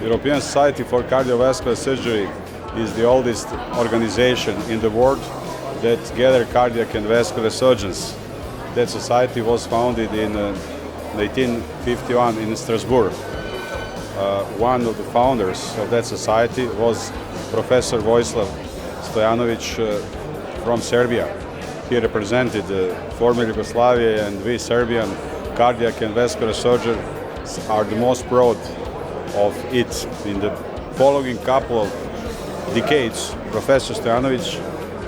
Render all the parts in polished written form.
European Society for Cardiovascular Surgery is the oldest organization in the world that gather cardiac and vascular surgeons. That society was founded in 1951 in Strasbourg. One of the founders of that society was Professor Vojislav Stojanovic from Serbia. He represented former Yugoslavia, and we Serbian cardiac and vascular surgeons are the most proud of it. In the following couple of decades, Professor Stojanovic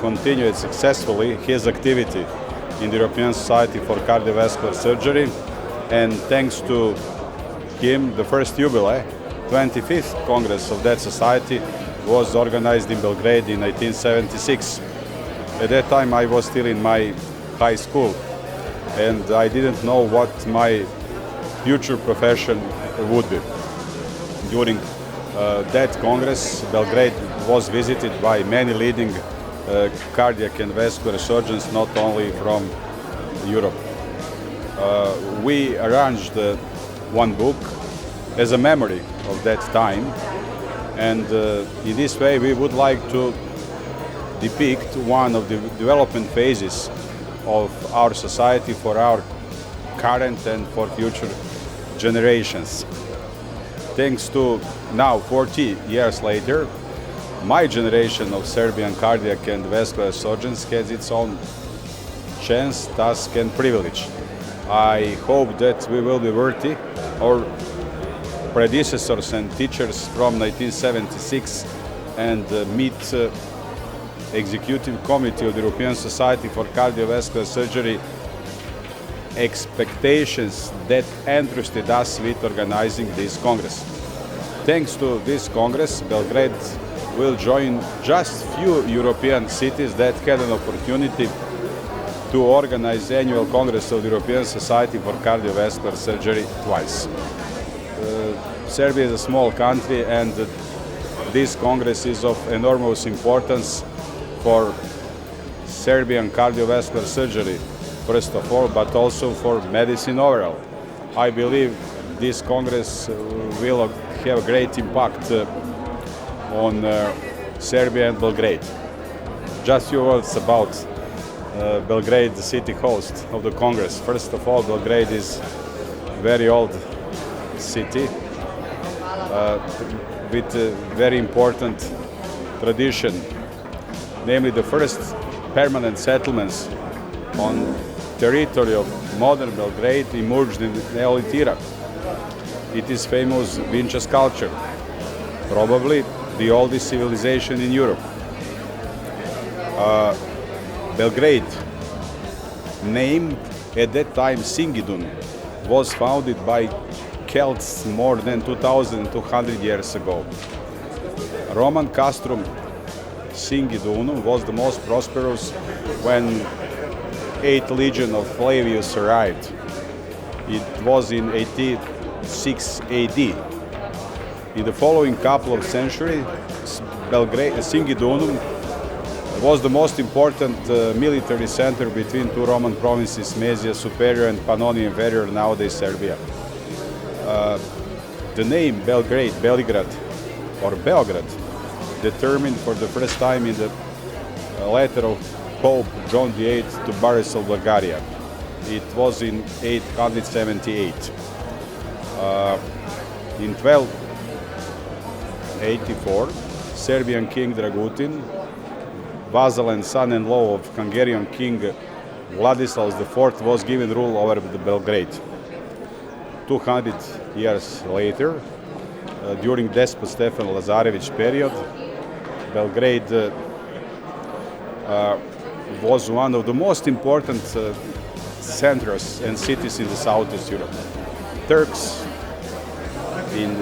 continued successfully his activity in the European Society for Cardiovascular Surgery, and thanks to him, the first jubilee, 25th Congress of that society, was organized in Belgrade in 1976. At that time I was still in my high school and I didn't know what my future profession would be. During that Congress, Belgrade was visited by many leading cardiac and vascular surgeons, not only from Europe. We arranged one book as a memory of that time, and in this way we would like to depict one of the development phases of our society for our current and for future generations. Thanks to now 40 years later, my generation of Serbian cardiac and vascular surgeons has its own chance, task and privilege. I hope that we will be worthy our predecessors and teachers from 1976 and meet Executive Committee of the European Society for Cardiovascular Surgery expectations that entrusted us with organizing this Congress. Thanks to this Congress, Belgrade will join just few European cities that had an opportunity to organize the annual Congress of the European Society for Cardiovascular Surgery twice. Serbia is a small country, and this Congress is of enormous importance for Serbian cardiovascular surgery, first of all, but also for medicine overall. I believe this Congress will have a great impact on Serbia and Belgrade. Just a few words about Belgrade, the city host of the Congress. First of all, Belgrade is a very old city with a very important tradition, namely the first permanent settlements on territory of modern Belgrade emerged in the Neolithic era. It is famous Vinča sculpture, probably the oldest civilization in Europe. Belgrade, named at that time Singidun, was founded by Celts more than 2,200 years ago. Roman castrum Singidunum was the most prosperous when 8th Legion of Flavius arrived. It was in 86 AD. In the following couple of centuries, Singidunum was the most important military center between two Roman provinces, Mesia Superior and Pannonia Inferior, nowadays Serbia. The name Belgrade, Belgrad, or Belgrad, determined for the first time in the letter of Pope John VIII to Boris of Bulgaria. It was in 878. In 1284, Serbian King Dragutin, vassal and son-in-law of Hungarian King Vladislav IV, was given rule over the Belgrade. 200 years later, during Despot Stefan Lazarević period, Belgrade was one of the most important centers and cities in the Southeast Europe. Turks, in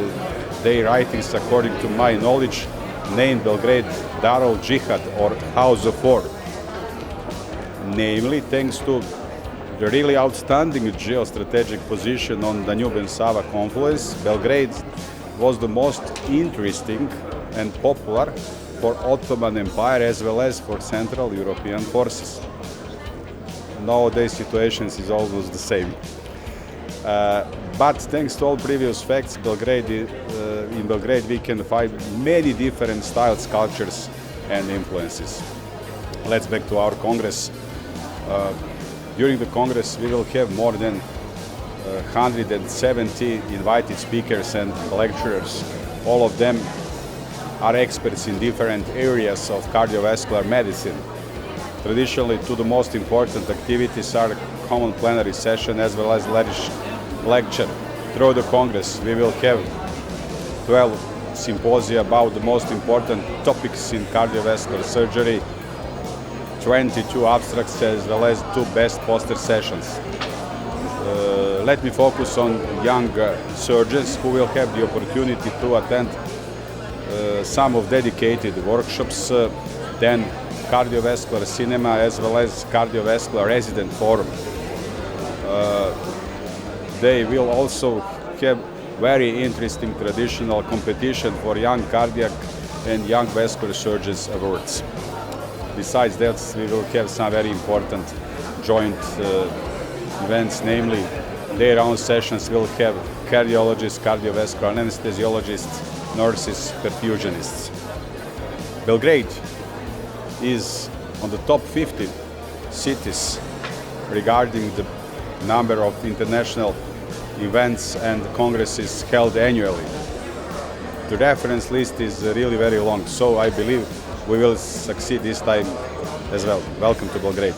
their writings, according to my knowledge, named Belgrade Darul Jihad, or House of War. Namely, thanks to the really outstanding geostrategic position on Danube and Sava confluence, Belgrade was the most interesting and popular for Ottoman Empire as well as for Central European forces. Nowadays situation is almost the same. But thanks to all previous facts, in Belgrade we can find many different styles, cultures and influences. Let's back to our Congress. During the Congress we will have more than 170 invited speakers and lecturers. All of them are experts in different areas of cardiovascular medicine. Traditionally, two of the most important activities are common plenary session as well as lecture. Through the Congress, we will have 12 symposia about the most important topics in cardiovascular surgery, 22 abstracts as well as 2 best poster sessions. Let me focus on young surgeons who will have the opportunity to attend some of dedicated workshops, then cardiovascular cinema as well as cardiovascular resident forum. They will also have very interesting traditional competition for young cardiac and young vascular surgeons awards. Besides that, we will have some very important joint events, namely their own sessions will have cardiologists, cardiovascular anesthesiologists, nurses, perfusionists. Belgrade is on the top 50 cities regarding the number of international events and congresses held annually. The reference list is really very long, so I believe we will succeed this time as well. Welcome to Belgrade.